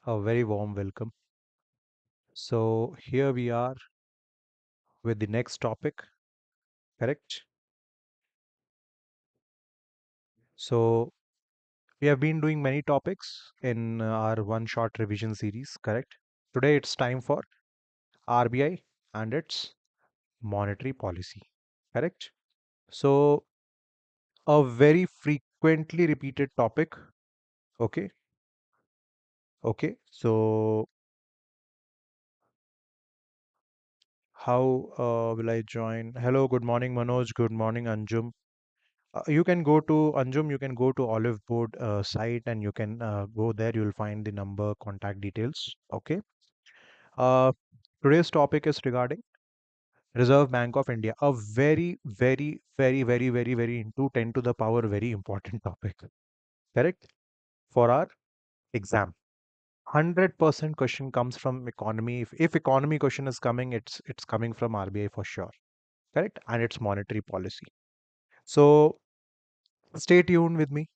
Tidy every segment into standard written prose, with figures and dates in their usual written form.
A very warm welcome. So, here we are with the next topic, correct? So, we have been doing many topics in our one shot revision series, correct? Today it's time for RBI and its monetary policy, correct? So, a very frequently repeated topic, okay? Okay, so how will I join? Hello, good morning, Manoj. Good morning, Anjum. You can go to Anjum, you can go to Oliveboard site and you can go there. You'll find the number, contact details. Okay. Uh, Today's topic is regarding Reserve Bank of India, a very, very, very, very, very, very into 10 to the power very important topic. Correct? For our exam. 100% question comes from economy. If economy question is coming, it's coming from RBI for sure. Correct? And it's monetary policy. So stay tuned with me.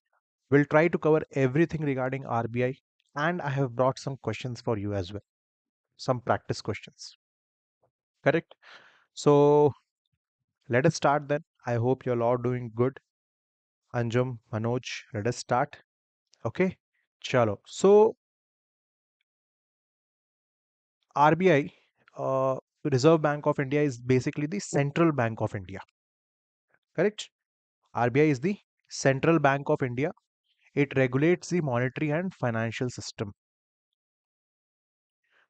We'll try to cover everything regarding RBI, and I have brought some questions for you as well, some practice questions. Correct? So let us start then. I hope you're all doing good. Anjum, Manoj, let us start. Okay? Chalo. So RBI, Reserve Bank of India, is basically the central bank of India. Correct? RBI is the central bank of India. It regulates the monetary and financial system.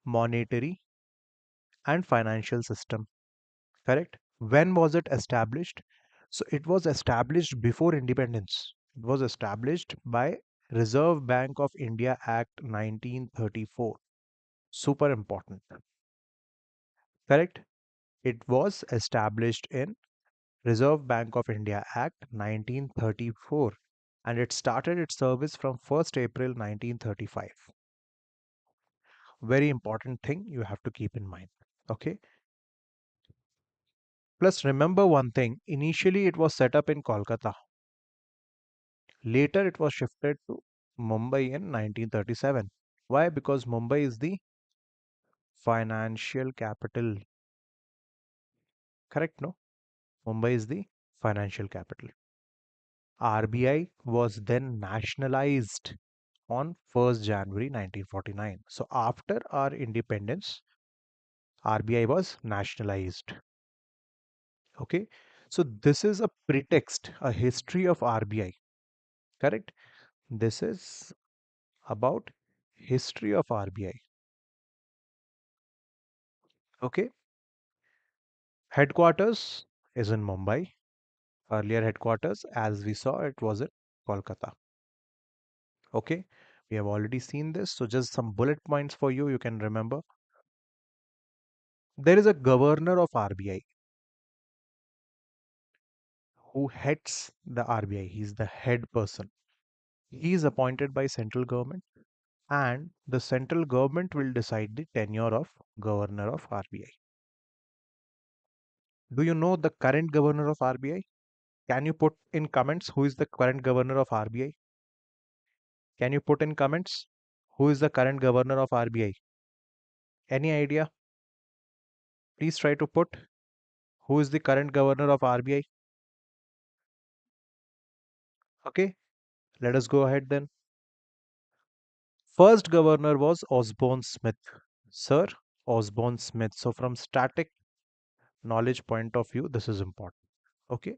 Monetary and financial system. Correct? When was it established? So it was established before independence. It was established by Reserve Bank of India Act 1934. Super important. Correct? It was established in Reserve Bank of India Act 1934 and it started its service from 1st April 1935. Very important thing you have to keep in mind. Okay? Plus remember one thing, initially it was set up in Kolkata. Later, it was shifted to Mumbai in 1937. Why? Because Mumbai is the financial capital. Correct? No? Mumbai is the financial capital. RBI was then nationalized on 1st January 1949. So, after our independence, RBI was nationalized. Okay? So, this is a pretext, a history of RBI. Correct? This is about history of RBI. Okay? Headquarters is in Mumbai. Earlier headquarters, as we saw, it was in Kolkata. Okay, we have already seen this. So just some bullet points for you. You can remember. There is a governor of RBI who heads the RBI. He's the head person. He is appointed by central government, and the central government will decide the tenure of governor of RBI. Do you know the current governor of RBI? Can you put in comments who is the current governor of RBI? Can you put in comments who is the current governor of RBI? Any idea? Please try to put who is the current governor of RBI. Okay, let us go ahead then. First governor was Osborne Smith. Sir Osborne Smith. So, from static knowledge point of view, this is important. Okay.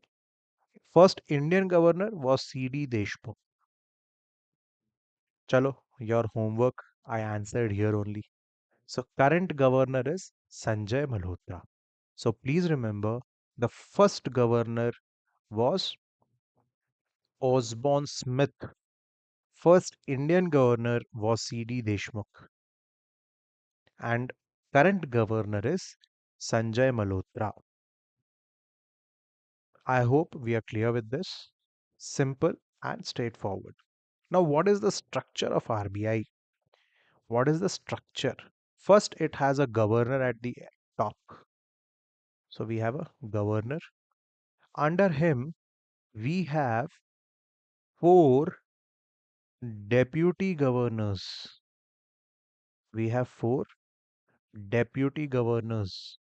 First Indian governor was C.D. Deshmukh. Chalo, your homework I answered here only. So, current governor is Sanjay Malhotra. So, please remember the first governor was Osborne Smith. First Indian governor was C.D. Deshmukh and current governor is Sanjay Malhotra. I hope we are clear with this. Simple and straightforward. Now, what is the structure of RBI? What is the structure? First, it has a governor at the top. So, we have a governor. Under him, we have four deputy governors. We have 4 deputy governors.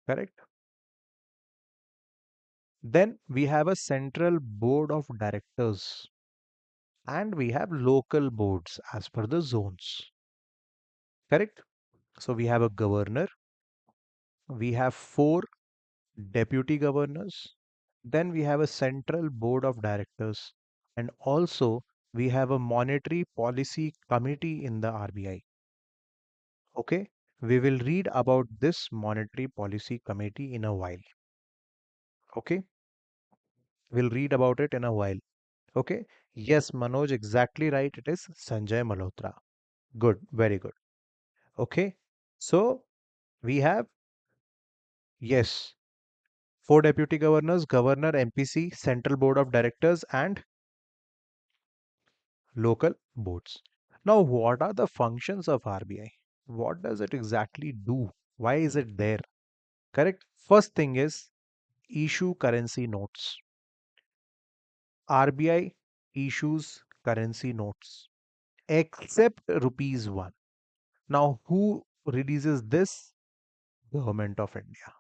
Correct? Then we have a central board of directors and we have local boards as per the zones. Correct? So we have a governor, we have 4 deputy governors, then we have a central board of directors, and also we have a monetary policy committee in the RBI. Okay, we will read about this monetary policy committee in a while. Okay, we'll read about it in a while. Okay, yes, Manoj, exactly right. It is Sanjay Malhotra. Good, very good. Okay, so we have, yes, 4 deputy governors, governor, MPC, central board of directors, and local boards. Now, what are the functions of RBI? What does it exactly do? Why is it there? Correct. First thing is issue currency notes. RBI issues currency notes except rupees 1. Now, who releases this? Government of India,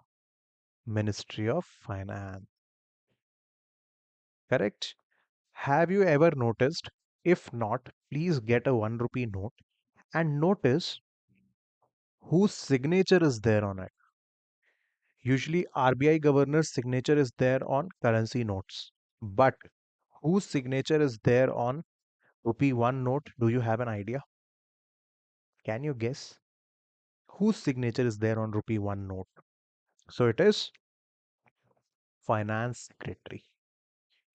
Ministry of Finance. Correct. Have you ever noticed? If not, please get a 1 rupee note and notice whose signature is there on it. Usually, RBI governor's signature is there on currency notes. But whose signature is there on rupee 1 note? Do you have an idea? Can you guess? Whose signature is there on rupee 1 note? So it is Finance Secretary.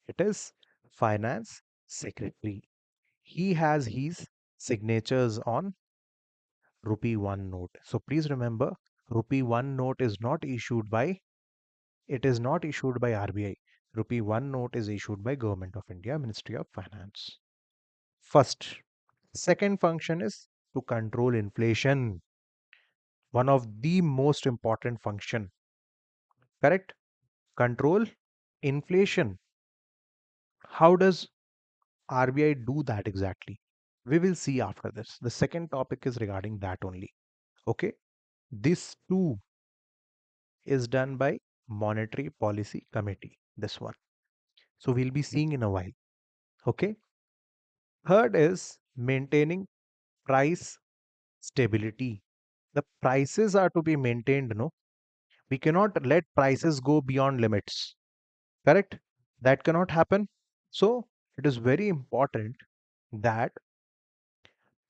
It is Finance Secretary. He has his signatures on rupee 1 note. So please remember, rupee 1 note is not issued by, it is not issued by RBI. Rupee 1 note is issued by Government of India, Ministry of Finance. First. Second function is to control inflation. One of the most important function. Correct? Control inflation. How does RBI do that exactly? We will see after this. The second topic is regarding that only. Okay? This too is done by Monetary Policy Committee. This one. So we'll be seeing in a while. Okay? Third is maintaining price stability. The prices are to be maintained, no? We cannot let prices go beyond limits. Correct? That cannot happen. So it is very important that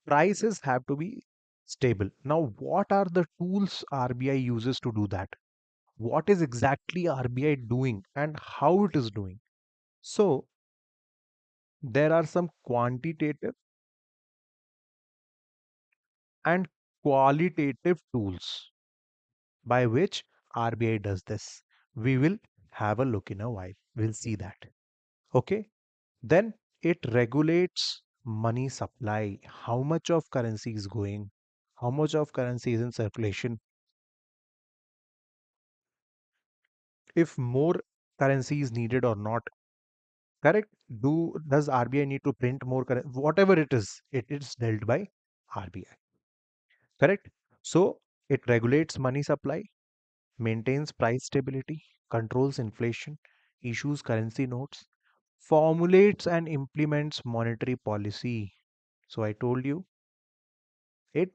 prices have to be stable. Now, what are the tools RBI uses to do that? What is exactly RBI doing and how it is doing? So there are some quantitative and qualitative tools by which RBI does this. We will have a look in a while. We'll see that. Okay. Then it regulates money supply, how much of currency is going, how much of currency is in circulation. If more currency is needed or not. Correct? Does RBI need to print more currency? Whatever it is dealt by RBI. Correct? So it regulates money supply, maintains price stability, controls inflation, issues currency notes, formulates and implements monetary policy. So I told you it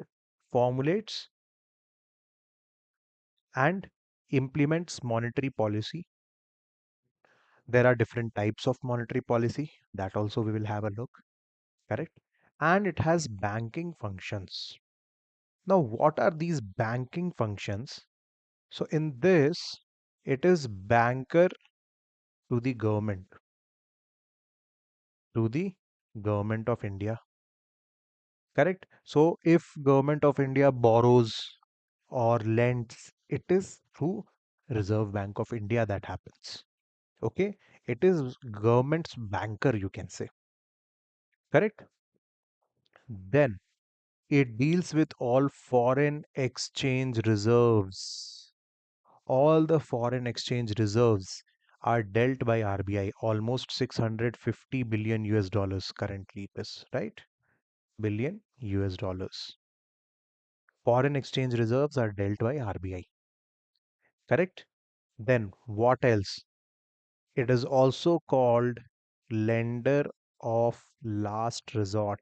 formulates and implements monetary policy. There are different types of monetary policy that also we will have a look, correct? And it has banking functions. Now, what are these banking functions? So in this, it is banker to the government, to the government of India, correct? So if government of India borrows or lends, it is through Reserve Bank of India that happens. Okay, it is government's banker, you can say, correct? Then it deals with all foreign exchange reserves. All the foreign exchange reserves are dealt by RBI, almost 650 billion US dollars currently it is, right? billion US dollars. Foreign exchange reserves are dealt by RBI. Correct? Then what else? It is also called lender of last resort.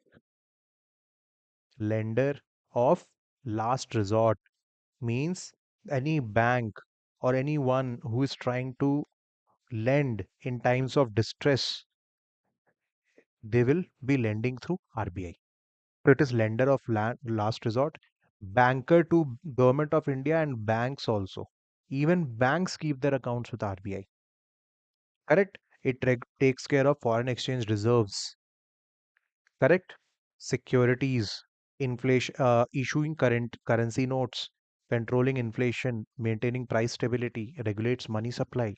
Lender of last resort means any bank or anyone who is trying to lend in times of distress, they will be lending through RBI. So it is lender of last resort, banker to government of India and banks also. Even banks keep their accounts with RBI. Correct? It takes care of foreign exchange reserves. Correct? Securities, inflation, issuing current currency notes, controlling inflation, maintaining price stability, regulates money supply,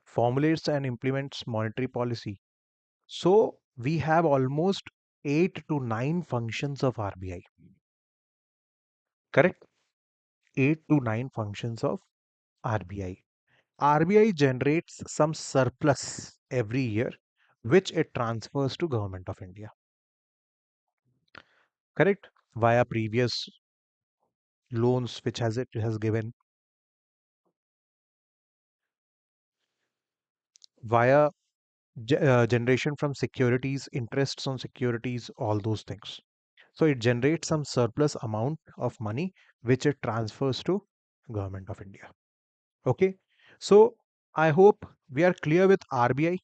formulates and implements monetary policy. So we have almost 8 to 9 functions of RBI. Correct? 8 to 9 functions of RBI. RBI generates some surplus every year, which it transfers to Government of India. Correct? Via previous loans which it has given, via generation from securities, interests on securities, all those things. So it generates some surplus amount of money which it transfers to Government of India. Okay. So I hope we are clear with RBI.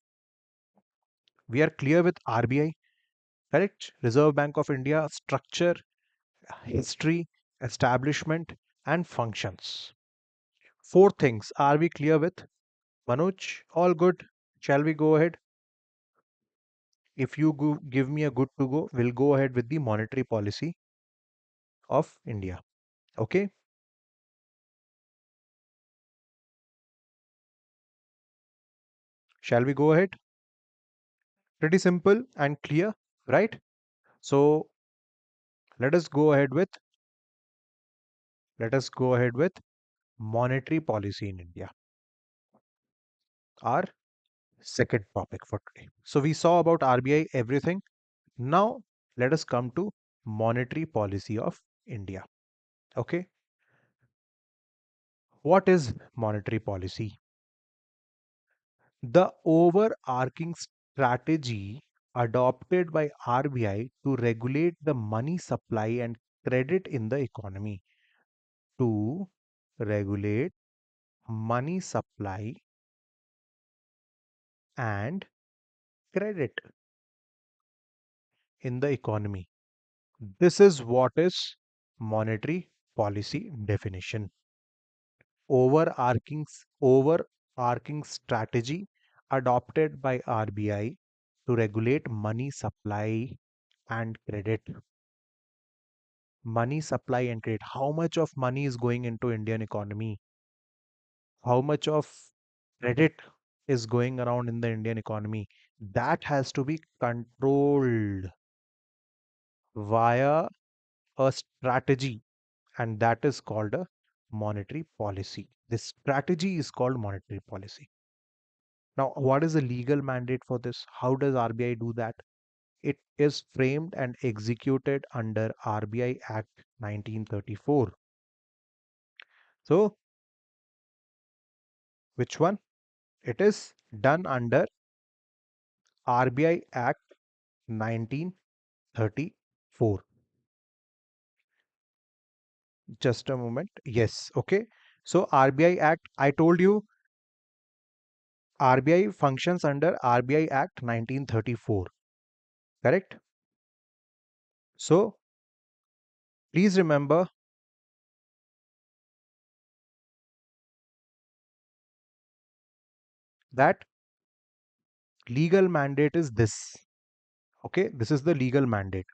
We are clear with RBI. Correct? Reserve Bank of India structure, history, establishment, and functions. Four things. Are we clear with? Manoj, all good. Shall we go ahead? If you give me a good to go, we'll go ahead with the monetary policy of India. Okay. Shall we go ahead? Pretty simple and clear, right? So let us go ahead with monetary policy in India, our second topic for today. So we saw about RBI everything. Now let us come to monetary policy of India. Okay. What is monetary policy? The overarching strategy adopted by RBI to regulate the money supply and credit in the economy. To regulate money supply and credit in the economy. This is what is monetary policy definition. Overarching overarching strategy adopted by RBI to regulate money supply and credit. Money supply and credit. How much of money is going into Indian economy? How much of credit is going around in the Indian economy? That has to be controlled via a strategy, and that is called a monetary policy. This strategy is called monetary policy. Now, what is the legal mandate for this? How does RBI do that? It is framed and executed under RBI Act 1934. So, which one? It is done under RBI Act 1934. Just a moment. Yes. Okay. So, RBI Act, I told you RBI functions under RBI Act 1934. Correct? So, please remember that legal mandate is this. Okay, this is the legal mandate.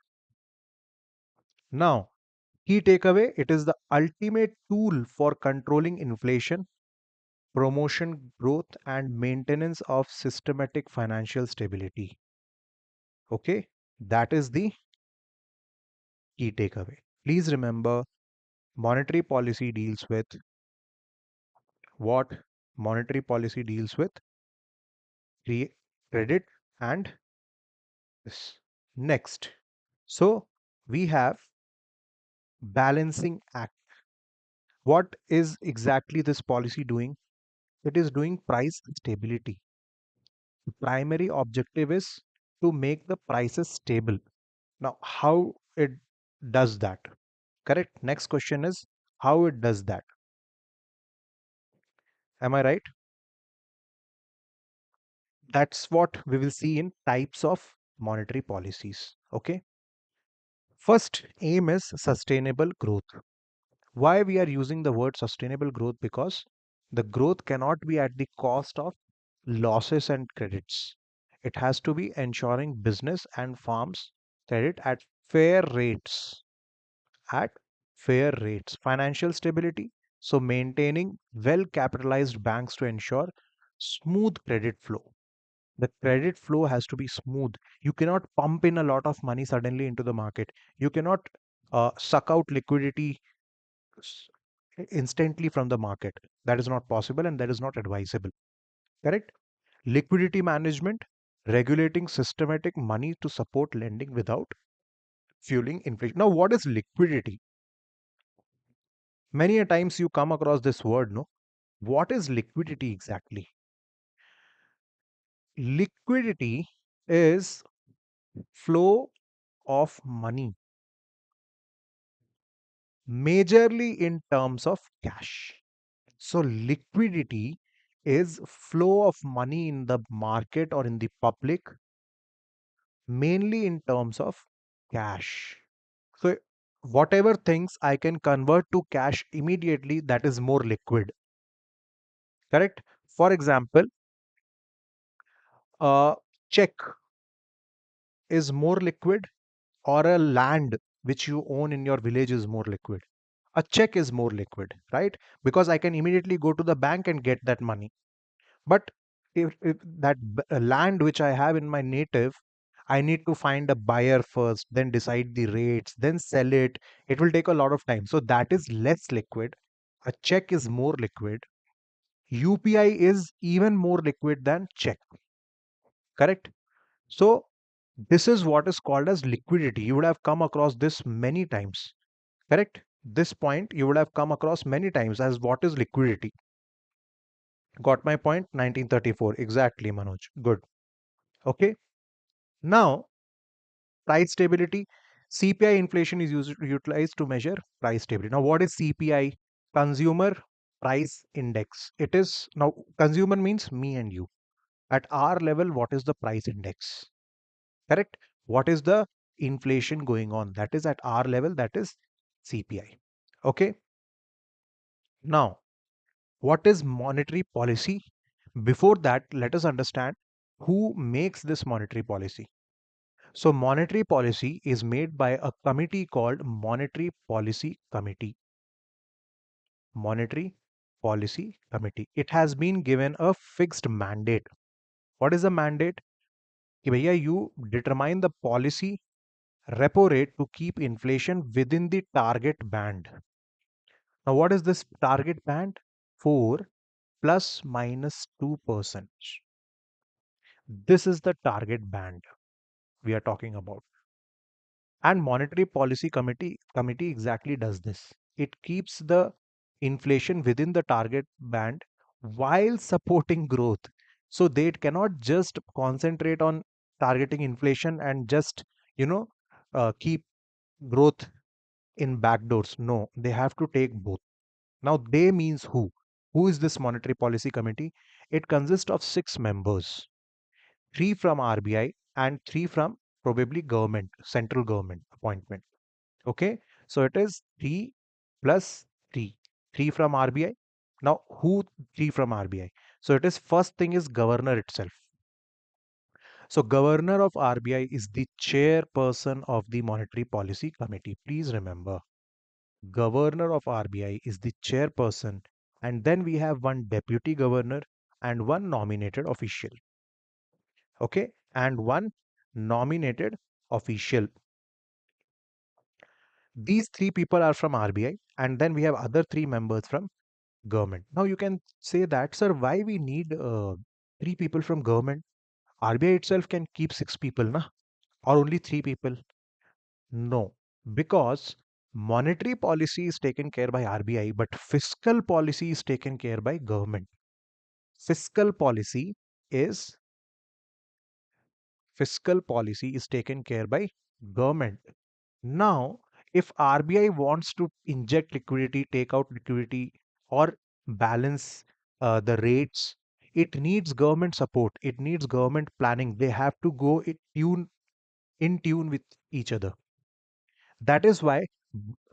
Now, key takeaway, it is the ultimate tool for controlling inflation, promotion growth, and maintenance of systematic financial stability. Okay, that is the key takeaway. Please remember, monetary policy deals with what? Monetary policy deals with credit and this. Next. So we have balancing act. What is exactly this policy doing? It is doing price stability. The primary objective is to make the prices stable. Now, how it does that? Correct. Next question is how it does that. Am I right? That's what we will see in types of monetary policies. Okay. First aim is sustainable growth. Why we are using the word sustainable growth? Because the growth cannot be at the cost of losses and credits. It has to be ensuring business and farms credit fair rates, at fair rates. Financial stability. So maintaining well capitalized banks to ensure smooth credit flow. The credit flow has to be smooth. You cannot pump in a lot of money suddenly into the market. You cannot suck out liquidity s- instantly from the market. That is not possible and that is not advisable. Correct? Liquidity management, regulating systematic money to support lending without fueling inflation. Now, what is liquidity? Many a times you come across this word, no? What is liquidity exactly? Liquidity is flow of money, majorly in terms of cash. So, liquidity is flow of money in the market or in the public, mainly in terms of cash. So, whatever things I can convert to cash immediately, that is more liquid. Correct? For example, a check is more liquid, or a land which you own in your village is more liquid. A check is more liquid, right? Because I can immediately go to the bank and get that money. But if that land which I have in my native, I need to find a buyer first, then decide the rates, then sell it. It will take a lot of time. So that is less liquid. A check is more liquid. UPI is even more liquid than check. Correct? So this is what is called as liquidity. You would have come across this many times. Correct? This point you would have come across many times as what is liquidity. Got my point? 1934. Exactly, Manoj. Good. Okay. Now, price stability. CPI inflation is utilized to measure price stability. Now, what is CPI? Consumer Price Index. It is now consumer means me and you. At our level, what is the price index? Correct? What is the inflation going on? That is at our level, that is CPI. Okay. Now, what is monetary policy? Before that, let us understand who makes this monetary policy. So, monetary policy is made by a committee called Monetary Policy Committee. Monetary Policy Committee. It has been given a fixed mandate. What is the mandate? कि भैया, you determine the policy repo rate to keep inflation within the target band. Now, what is this target band? 4 plus minus 2%. This is the target band we are talking about. And Monetary Policy Committee exactly does this. It keeps the inflation within the target band while supporting growth. So they cannot just concentrate on targeting inflation and just, you know, keep growth in backdoors. No, they have to take both. Now, they means who? Who is this Monetary Policy Committee? It consists of 6 members, 3 from RBI and 3 from probably government, central government appointment. Okay, so it is 3 plus 3, 3 from RBI. Now, who 3 from RBI? So it is first thing is governor itself. So governor of RBI is the chairperson of the Monetary Policy Committee. Please remember, governor of RBI is the chairperson, and then we have one deputy governor and one nominated official. Okay, and one nominated official. These 3 people are from RBI, and then we have other 3 members from government. Now you can say that, sir, why we need 3 people from government? RBI itself can keep 6 people, na? Or only 3 people. No, because monetary policy is taken care by RBI, but fiscal policy is taken care by government. Fiscal policy is fiscal policy is taken care by government. Now, if RBI wants to inject liquidity, take out liquidity, or balance the rates, it needs government support. It needs government planning. They have to go in tune with each other. That is why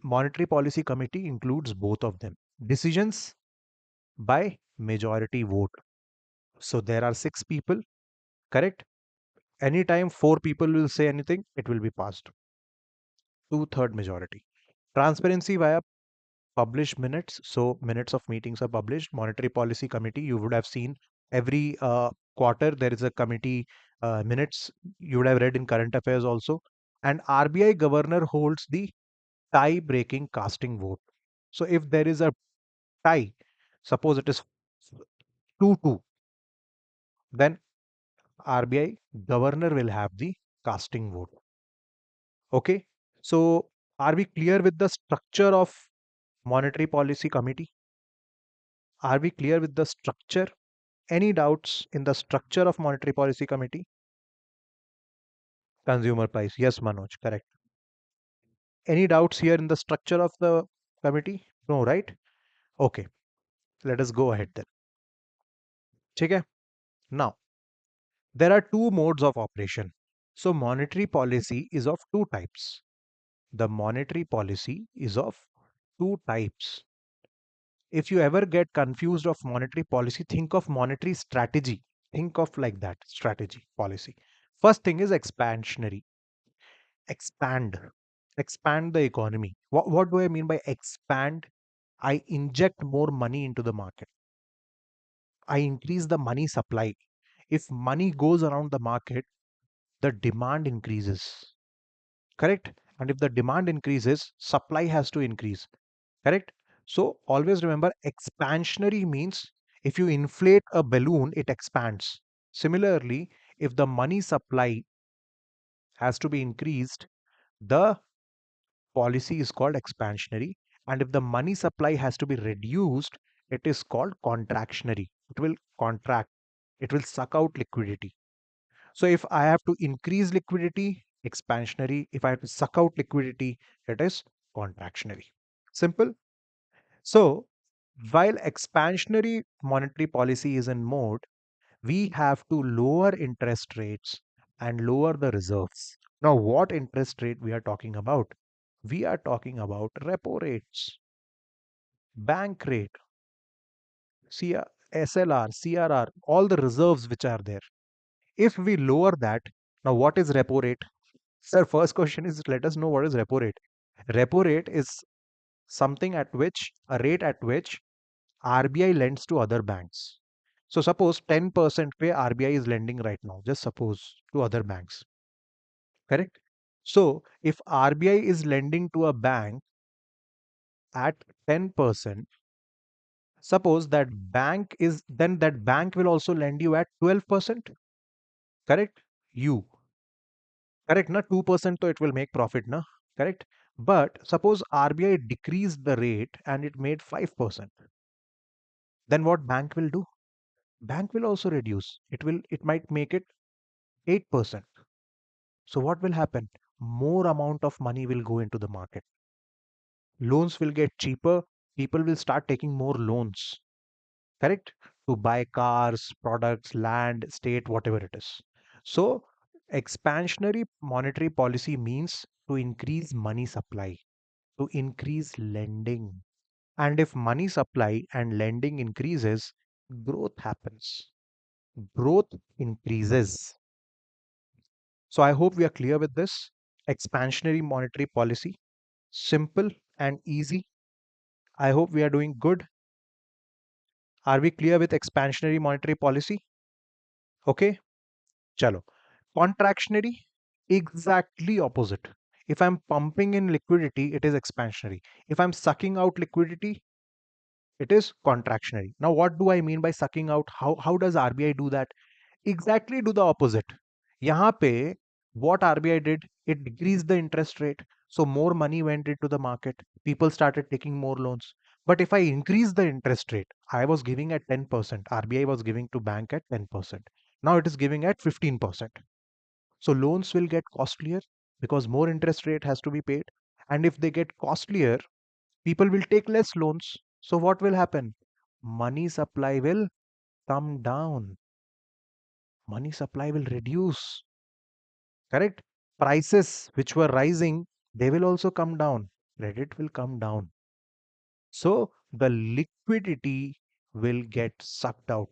Monetary Policy Committee includes both of them. Decisions by majority vote. So there are 6 people, correct? Anytime 4 people will say anything, it will be passed. Two-third majority. Transparency via published minutes. So minutes of meetings are published. Monetary Policy Committee, you would have seen every quarter there is a committee minutes. You would have read in current affairs also. And RBI governor holds the tie-breaking casting vote. So if there is a tie, suppose it is 2-2, then RBI governor will have the casting vote. Okay. So are we clear with the structure of Monetary Policy Committee? Are we clear with the structure? Any doubts in the structure of Monetary Policy Committee? Consumer price. Yes, Manoj, correct. Any doubts here in the structure of the committee? No, right? Okay, let us go ahead then. Okay. Now, there are two modes of operation. So, monetary policy is of two types. The monetary policy is of two types. If you ever get confused of monetary policy, think of monetary strategy. Think of like that strategy policy. First thing is expansionary. Expand. Expand the economy. What do I mean by expand? I inject more money into the market. I increase the money supply. If money goes around the market, the demand increases. Correct? And if the demand increases, supply has to increase. Correct? So always remember expansionary means if you inflate a balloon, it expands. Similarly, if the money supply has to be increased, the policy is called expansionary. And if the money supply has to be reduced, it is called contractionary. It will contract, it will suck out liquidity. So if I have to increase liquidity, expansionary. If I have to suck out liquidity, it is contractionary. Simple. So while expansionary monetary policy is in mode, we have to lower interest rates and lower the reserves. Now, what interest rate we are talking about? We are talking about repo rates, bank rate, SLR, CRR, all the reserves which are there. If we lower that, now what is repo rate? Sir, first question is let us know what is repo rate. Repo rate is something at which, a rate at which RBI lends to other banks. So suppose 10% pay RBI is lending right now, just suppose to other banks. Correct? So if RBI is lending to a bank at 10%, suppose that bank is, then that bank will also lend you at 12%. Correct? You. Correct, na? 2% so it will make profit, na? Correct? But suppose RBI decreased the rate and it made 5%. Then what bank will do? Bank will also reduce. It might make it 8%. So what will happen? More amount of money will go into the market. Loans will get cheaper. People will start taking more loans. Correct? To buy cars, products, land, state, whatever it is. So expansionary monetary policy means to increase money supply, to increase lending. And if money supply and lending increases, growth happens. Growth increases. So I hope we are clear with this. Expansionary monetary policy, simple and easy. I hope we are doing good. Are we clear with expansionary monetary policy? Okay, chalo. Contractionary, exactly opposite. If I'm pumping in liquidity, it is expansionary. If I'm sucking out liquidity, it is contractionary. Now, what do I mean by sucking out? How does RBI do that? Exactly do the opposite. यहाँ पे what RBI did, it decreased the interest rate. So more money went into the market. People started taking more loans. But if I increase the interest rate, I was giving at 10%. RBI was giving to bank at 10%. Now it is giving at 15%. So loans will get costlier because more interest rate has to be paid. And if they get costlier, people will take less loans. So what will happen? Money supply will come down. Money supply will reduce. Correct? Prices which were rising, they will also come down. Credit will come down. So the liquidity will get sucked out.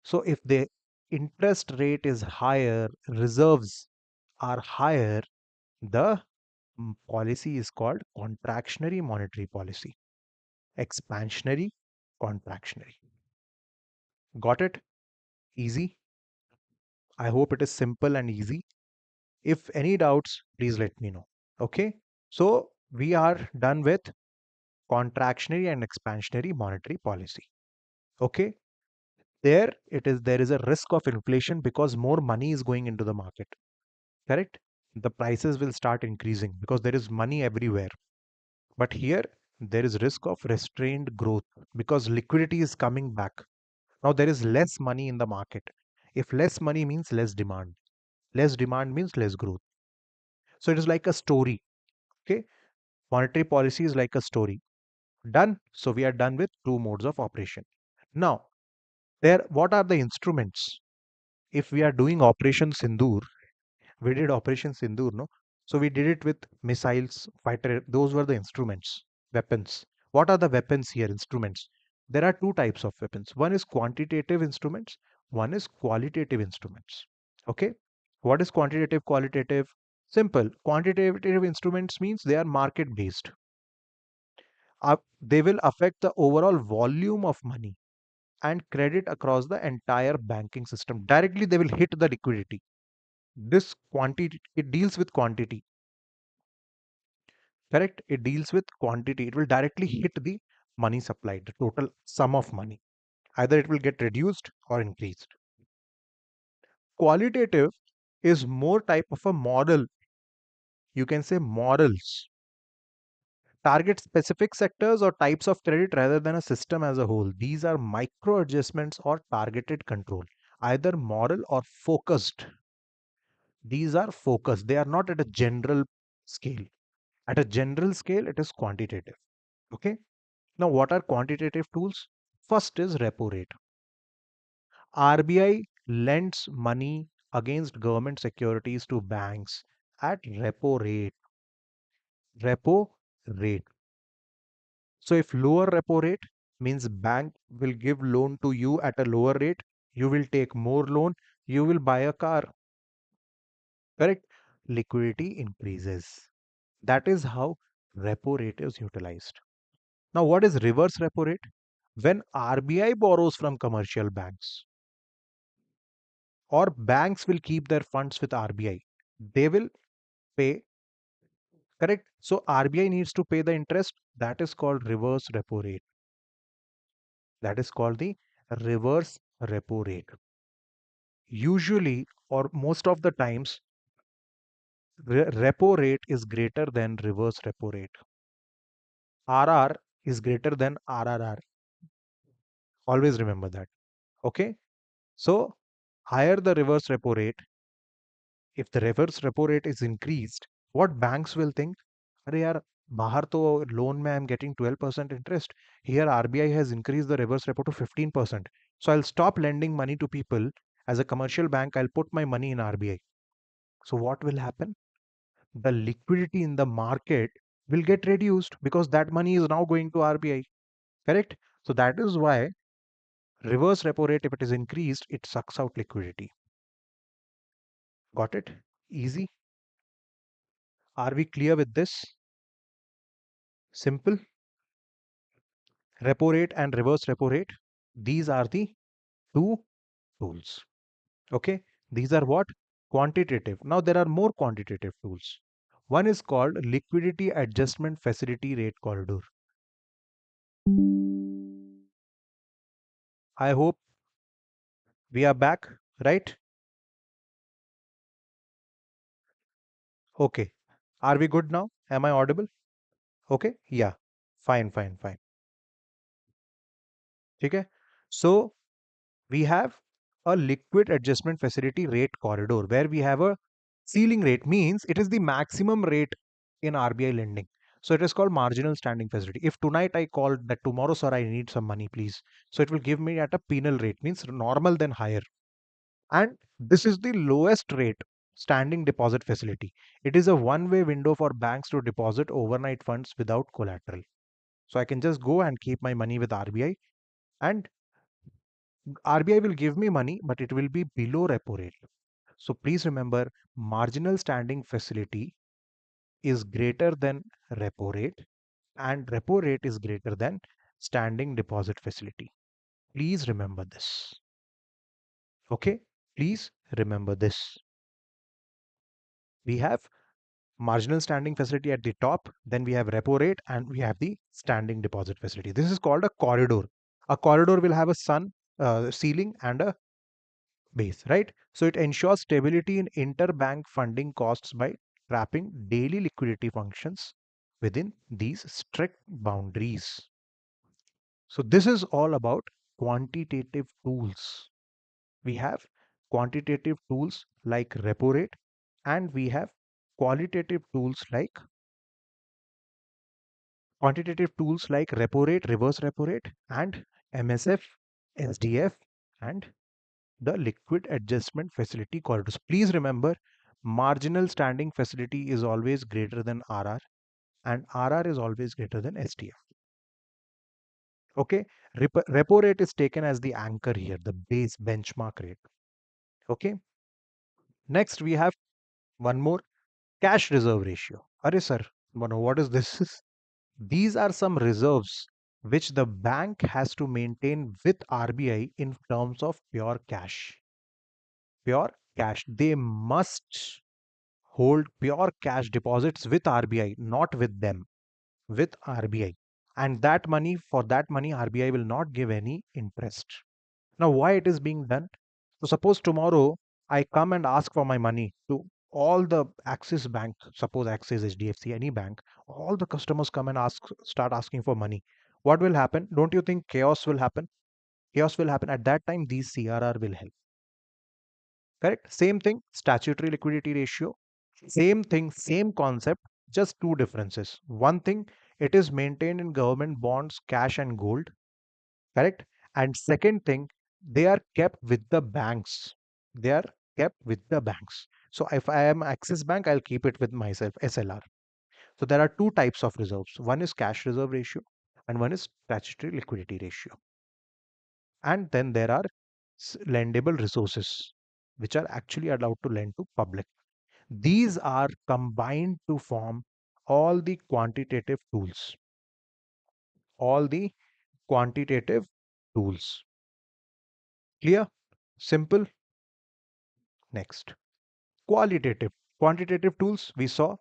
So if the interest rate is higher, reserves are higher, the policy is called contractionary monetary policy. Expansionary, contractionary. Got it? Easy? I hope it is simple and easy. If any doubts, please let me know. Okay? So we are done with contractionary and expansionary monetary policy. Okay? There is a risk of inflation because more money is going into the market. Correct? The prices will start increasing because there is money everywhere. But here there is risk of restrained growth because liquidity is coming back. Now there is less money in the market. If less money means less demand. Less demand means less growth. So it is like a story. Okay? Monetary policy is like a story. Done. So we are done with two modes of operation. Now, what are the instruments? If we are doing Operation Sindoor, we did Operation Sindoor, no? So we did it with missiles, fighter. Those were the instruments, weapons. What are the weapons here? Instruments. There are two types of weapons. One is quantitative instruments. One is qualitative instruments. Okay. What is quantitative, qualitative? Simple. Quantitative instruments means they are market based. They will affect the overall volume of money and credit across the entire banking system. Directly, they will hit the liquidity. This quantity, it deals with quantity. Correct? It deals with quantity. It will directly hit the money supply, the total sum of money. Either it will get reduced or increased. Qualitative is more type of a model. You can say models. Target specific sectors or types of credit rather than a system as a whole. These are micro adjustments or targeted control, either moral or focused. These are focused. They are not at a general scale. At a general scale, it is quantitative. Okay. Now, what are quantitative tools? First is repo rate. RBI lends money against government securities to banks at repo rate. Repo rate. So if lower repo rate means bank will give loan to you at a lower rate, you will take more loan, you will buy a car. Correct? Liquidity increases. That is how repo rate is utilized. Now, what is reverse repo rate? When RBI borrows from commercial banks or banks will keep their funds with RBI, they will pay. Correct? So RBI needs to pay the interest. That is called reverse repo rate. That is called the reverse repo rate. Usually, or most of the times, repo rate is greater than reverse repo rate. RR is greater than RRR. Always remember that. Okay. So higher the reverse repo rate, if the reverse repo rate is increased, what banks will think? अरे यार बाहर तो loan में I am getting 12% interest. Here RBI has increased the reverse repo to 15%. So I'll stop lending money to people. As a commercial bank, I'll put my money in RBI. So what will happen? The liquidity in the market will get reduced because that money is now going to RBI. Correct? So that is why reverse repo rate, if it is increased, it sucks out liquidity. Got it? Easy. Are we clear with this? Simple. Repo rate and reverse repo rate. These are the two tools. Okay. These are what? Quantitative. Now there are more quantitative tools. One is called liquidity adjustment facility rate corridor. I hope we are back, right? Okay. Are we good now? Am I audible? Okay. Yeah. Fine, fine, fine. Okay. So we have a liquid adjustment facility rate corridor where we have a ceiling rate, means it is the maximum rate in RBI lending. So it is called marginal standing facility. If tonight I called that tomorrow, sir, I need some money, please. So it will give me at a penal rate, means normal then higher. And this is the lowest rate standing deposit facility. It is a one-way window for banks to deposit overnight funds without collateral. So I can just go and keep my money with RBI, and RBI will give me money, but it will be below repo rate. So please remember, marginal standing facility is greater than repo rate, and repo rate is greater than standing deposit facility. Please remember this. Okay? Please remember this. We have marginal standing facility at the top, then we have repo rate, and we have the standing deposit facility. This is called a corridor. A corridor will have a ceiling and a base, right? So it ensures stability in interbank funding costs by trapping daily liquidity functions within these strict boundaries. So this is all about quantitative tools. We have quantitative tools like repo rate, and we have qualitative tools like repo rate, reverse repo rate, and MSF, SDF, and the liquid adjustment facility corridors. Please remember, marginal standing facility is always greater than RR, and RR is always greater than STF. Okay, repo rate is taken as the anchor here, the base benchmark rate. Okay, next we have one more, cash reserve ratio. Arey sir, what is this? These are some reserves which the bank has to maintain with RBI in terms of pure cash. Pure cash. They must hold pure cash deposits with RBI, not with them, with RBI. And that money, for that money, RBI will not give any interest. Now, why it is being done? So, suppose tomorrow I come and ask for my money to all the Axis Bank, suppose Axis, HDFC, any bank, all the customers come and start asking for money. What will happen? Don't you think chaos will happen? Chaos will happen. At that time, these CRR will help. Correct? Same thing, statutory liquidity ratio. Same thing, same concept, just two differences. One thing, it is maintained in government bonds, cash, and gold. Correct? And second thing, they are kept with the banks. They are kept with the banks. So if I am Axis Bank, I'll keep it with myself, SLR. So there are two types of reserves. One is cash reserve ratio, and one is statutory liquidity ratio. And then there are lendable resources, which are actually allowed to lend to public. These are combined to form all the quantitative tools. All the quantitative tools. Clear? Simple? Next. Qualitative. Quantitative tools we saw,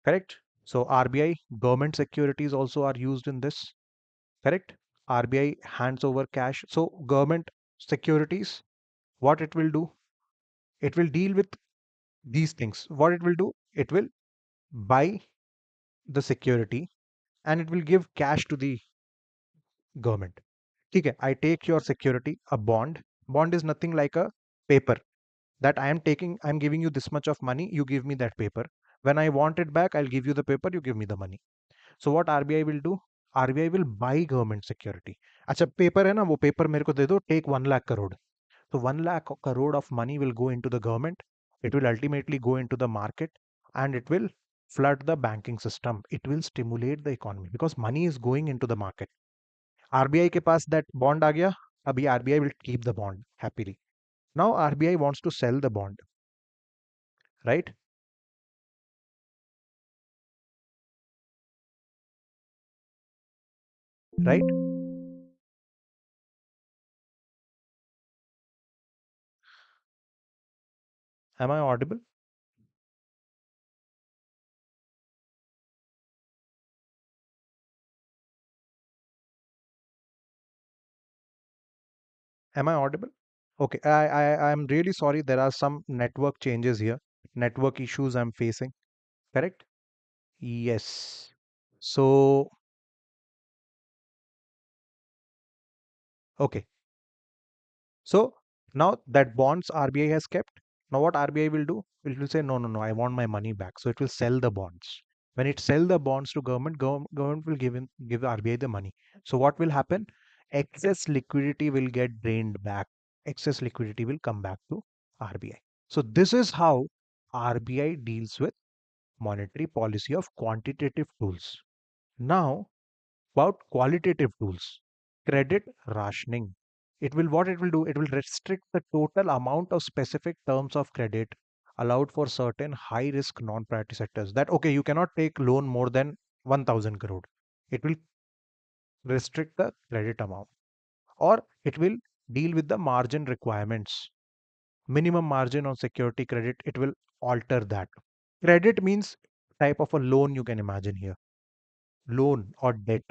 correct? So RBI, government securities also are used in this, correct? RBI hands over cash. So government securities, what it will do? It will deal with these things. What it will do? It will buy the security and it will give cash to the government. Okay, I take your security, a bond. Bond is nothing like a paper that I'm giving you this much of money, you give me that paper. When I want it back, I'll give you the paper, you give me the money. So what RBI will do? RBI will buy government security. अच्छा paper है ना, वो paper मेरे को दे दो, take 1 lakh crore. So 1 lakh crore of money will go into the government. It will ultimately go into the market and it will flood the banking system. It will stimulate the economy because money is going into the market. RBI के पास that bond आ गया, अभी RBI will keep the bond happily. Now RBI wants to sell the bond, right? Right? Am I audible? Am I audible? Okay, I'm really sorry. There are some network changes here, network issues I'm facing. correct? Yes. So, okay. So now that bonds RBI has kept, now what RBI will do? It will say, no, no, no, I want my money back. So it will sell the bonds. When it sell the bonds to government, government will give RBI the money. So what will happen? Excess liquidity will get drained back. Excess liquidity will come back to RBI. So this is how RBI deals with monetary policy of quantitative tools. Now about qualitative tools. Credit rationing. It will what it will do? It will restrict the total amount of specific terms of credit allowed for certain high risk non priority sectors. That okay, you cannot take loan more than 1000 crore. It will restrict the credit amount, or it will deal with the margin requirements. Minimum margin on security credit, it will alter that. Credit means type of a loan you can imagine here. Loan or debt.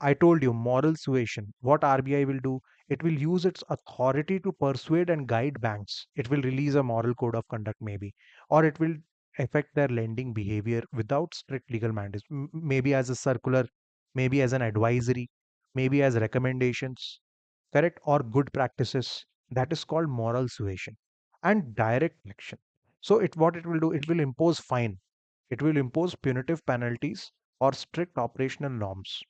I told you, moral suasion. What RBI will do, it will use its authority to persuade and guide banks. It will release a moral code of conduct, maybe, or it will affect their lending behavior without strict legal mandates, maybe as a circular, maybe as an advisory, maybe as recommendations, correct, or good practices. That is called moral suasion and direct action. So, what it will do, it will impose fine, it will impose punitive penalties or strict operational norms.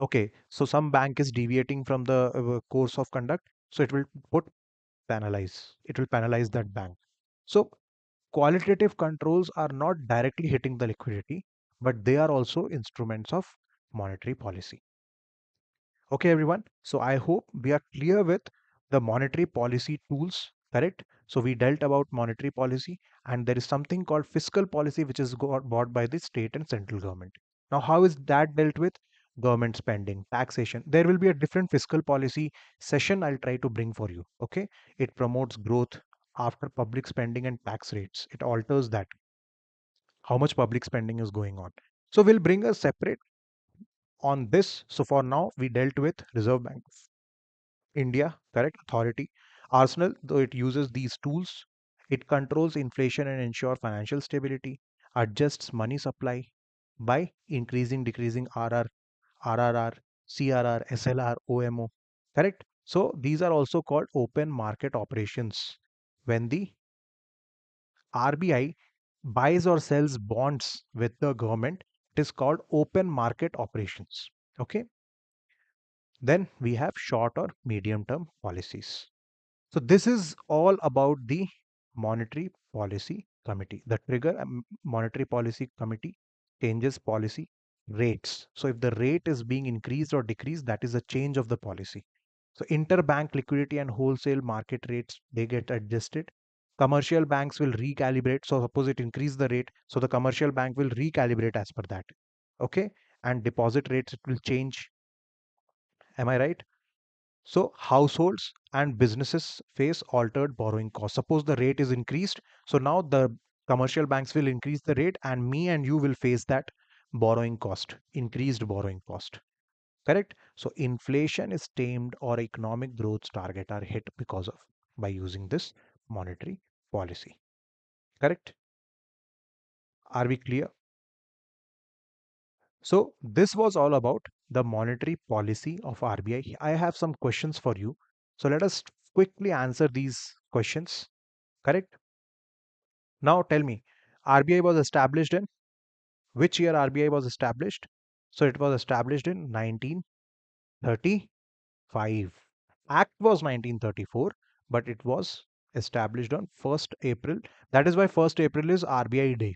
Okay, so some bank is deviating from the course of conduct, so it will put penalize. It will penalize that bank. So qualitative controls are not directly hitting the liquidity, but they are also instruments of monetary policy. Okay, everyone. So I hope we are clear with the monetary policy tools, correct? So we dealt about monetary policy, and there is something called fiscal policy, which is bought by the state and central government. Now, how is that dealt with? Government spending, taxation. There will be a different fiscal policy session I'll try to bring for you. Okay, it promotes growth after public spending and tax rates. It alters that how much public spending is going on. So we'll bring a separate on this. So for now, we dealt with Reserve Bank India, correct, authority. Arsenal, though it uses these tools, it controls inflation and ensure financial stability, adjusts money supply by increasing, decreasing RRR, CRR, SLR, OMO, correct. So these are also called open market operations. When the RBI buys or sells bonds with the government, it is called open market operations. Okay. Then we have short or medium term policies. So this is all about the Monetary Policy Committee. The trigger Monetary Policy Committee changes policy rates. So if the rate is being increased or decreased, that is a change of the policy. So interbank liquidity and wholesale market rates, they get adjusted. Commercial banks will recalibrate. So suppose it increase the rate, so the commercial bank will recalibrate as per that. Okay, and deposit rates it will change. Am I right? So households and businesses face altered borrowing costs. Suppose the rate is increased. So now the commercial banks will increase the rate and me and you will face that borrowing cost, increased borrowing cost. Correct? So inflation is tamed or economic growth target are hit because of by using this monetary policy. Correct? Are we clear? So this was all about the monetary policy of RBI. I have some questions for you. So let us quickly answer these questions. Correct? Now tell me, RBI was established in which year RBI was established? So it was established in 1935. Act was 1934, but it was established on 1st April. That is why 1st April is RBI day.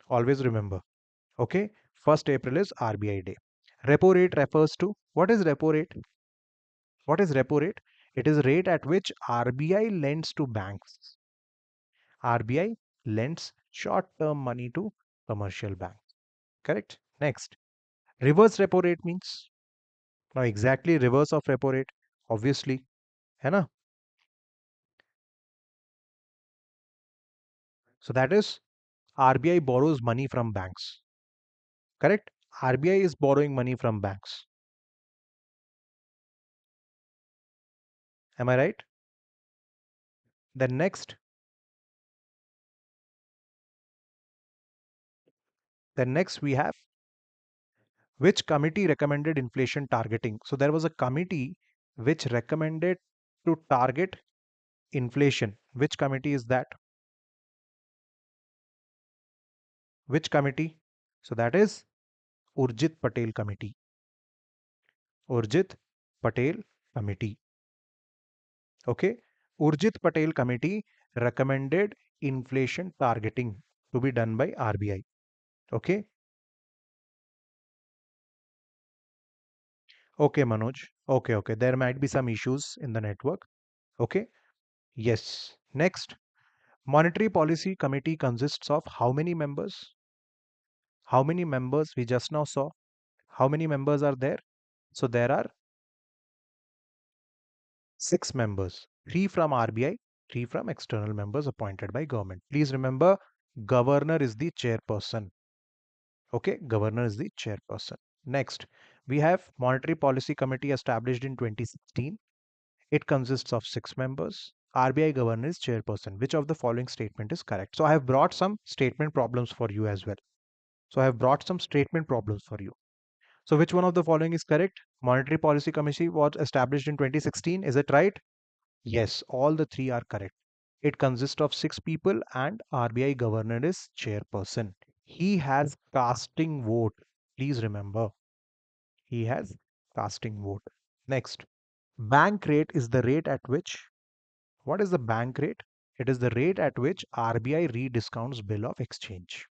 Always remember. Okay? 1st April is RBI day. Repo rate refers to what is repo rate? What is repo rate? It is rate at which RBI lends to banks. RBI lends short-term money to commercial banks. Correct? Next, reverse repo rate means now exactly reverse of repo rate. Obviously, है ना? So that is RBI borrows money from banks. Correct? RBI is borrowing money from banks. Am I right? Then next, Then next we have, which committee recommended inflation targeting? So there was a committee which recommended to target inflation. Which committee is that? Which committee? So that is Urjit Patel Committee. Urjit Patel Committee. Okay. Urjit Patel Committee recommended inflation targeting to be done by RBI. Okay. Okay, Manoj. Okay, okay. There might be some issues in the network. Okay. Yes. Next, Monetary Policy Committee consists of how many members? How many members we just now saw? How many members are there? So there are 6 members, 3 from RBI, 3 from external members appointed by government. Please remember, governor is the chairperson. Okay, governor is the chairperson. Next, we have Monetary Policy Committee established in 2016. It consists of 6 members. RBI governor is chairperson. Which of the following statement is correct? So I have brought some statement problems for you as well. So I have brought some statement problems for you. So which one of the following is correct? Monetary Policy Committee was established in 2016. Is it right? Yes, all the three are correct. It consists of 6 people and RBI governor is chairperson. He has casting vote. Please remember, he has casting vote. Next, bank rate is the rate at which, what is the bank rate? It is the rate at which RBI rediscounts bill of exchange.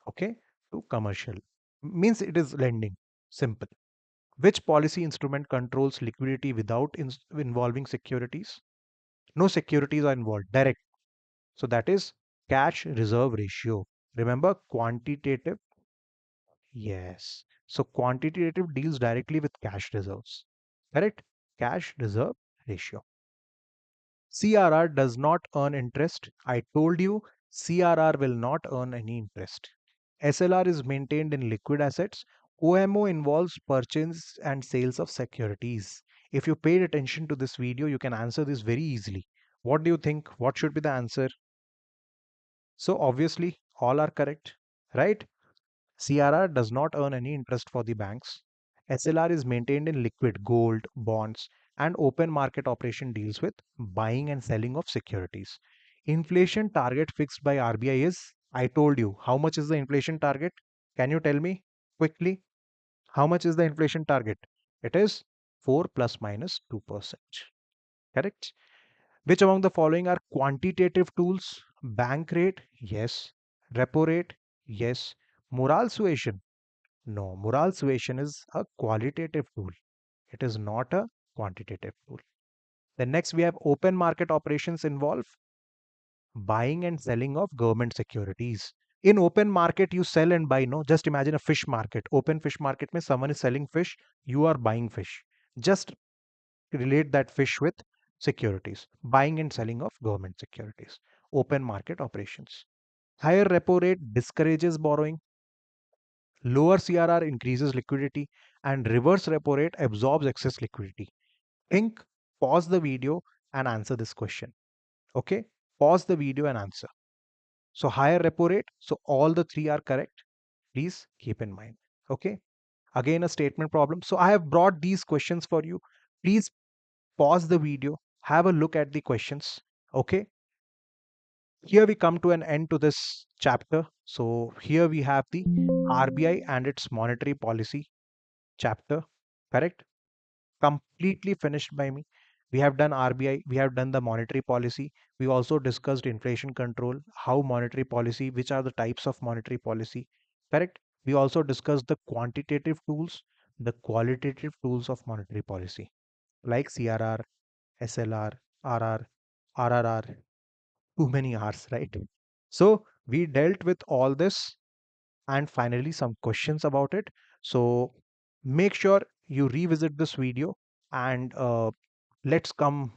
Okay, to commercial. Means it is lending. Simple. Which policy instrument controls liquidity without involving securities? No securities are involved. Direct. So that is cash reserve ratio. Remember quantitative? Yes. So quantitative deals directly with cash reserves. Correct? Cash reserve ratio. CRR does not earn interest. I told you CRR will not earn any interest. SLR is maintained in liquid assets. OMO involves purchase and sales of securities. If you paid attention to this video, you can answer this very easily. What do you think? What should be the answer? So obviously all are correct, right? CRR does not earn any interest for the banks. SLR is maintained in liquid gold, bonds, and open market operation deals with buying and selling of securities. Inflation target fixed by RBI is, I told you, how much is the inflation target? Can you tell me quickly? How much is the inflation target? It is 4 plus minus 2%. Correct? Which among the following are quantitative tools? Bank rate? Yes. Repo rate? Yes. Moral suasion? No. Moral suasion is a qualitative tool. It is not a quantitative tool. Then next we have open market operations involve buying and selling of government securities. In open market, you sell and buy. No, just imagine a fish market. Open fish market means someone is selling fish, you are buying fish. Just relate that fish with securities, buying and selling of government securities, open market operations. Higher repo rate discourages borrowing, lower CRR increases liquidity, and reverse repo rate absorbs excess liquidity. Think, pause the video and answer this question. Okay, pause the video and answer. So higher repo rate, so all the three are correct. Please keep in mind. Okay, again a statement problem. So I have brought these questions for you. Please pause the video, have a look at the questions. Okay, here we come to an end to this chapter. So here we have the RBI and its monetary policy chapter. Correct? Completely finished by me. We have done RBI, we have done the monetary policy. We also discussed inflation control, how monetary policy, which are the types of monetary policy. Correct? We also discussed the quantitative tools, the qualitative tools of monetary policy, like CRR, SLR, RR, RRR, too many R's, right? So we dealt with all this and finally some questions about it. So make sure you revisit this video and let's come